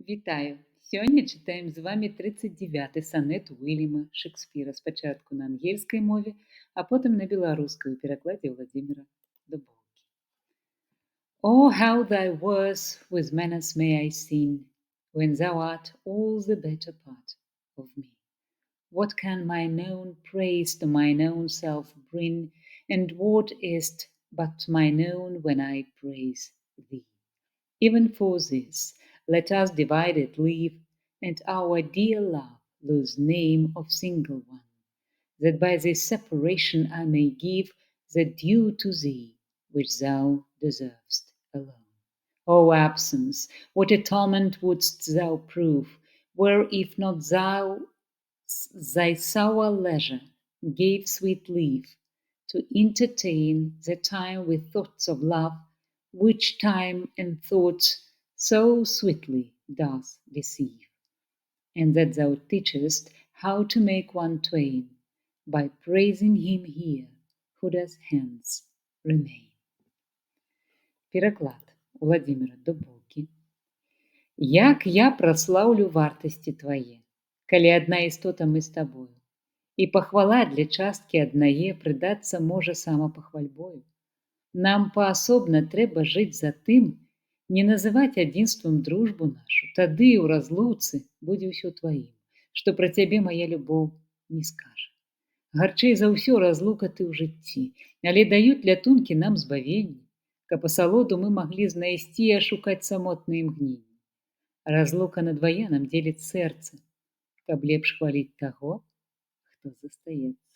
Вітаю! Сёння чытаем з вамі 39 санет Уільяма Шекспіра спачатку на ангельскай мове, а потым на беларускай у перакладзе Владзіміра Дубоўкі. Oh, how thy words with menace may I sin, when thou art all the better part of me. What can mine own praise to mine own self bring, and what is't but mine own when I praise thee? Even for this, let us divided live, and our dear love lose name of single one, that by this separation I may give the due to thee, which thou deservest alone. O absence, what a torment wouldst thou prove, were if not thou thy sour leisure gave sweet leave to entertain the time with thoughts of love, which time and thoughts so sweetly doth deceive, and that thou teachest how to make one twain, by praising him here who does hence remain. Пераклад Владзіміра Дубоўкі. Як я праслаўлю вартасці твае, калі адна істота мы з табою, і пахвала для часткі аднае прыдацца можа самапахвальбою. Нам паасобна трэба жыць за тым, не называць адзінствам дружбу нашу, тады ў разлуцы будзе ўсё тваім, што пра цябе мая любоў не скажа. Гарчэй за ўсё разлука ты ў жыцці, але даюць лятункі нам збавенні, каб асалоду мы маглі знайсці і ашукаць самотныя імгненні. Разлука надвае нам дзеліць сэрца, каб лепш хваліць таго, хто застаецца.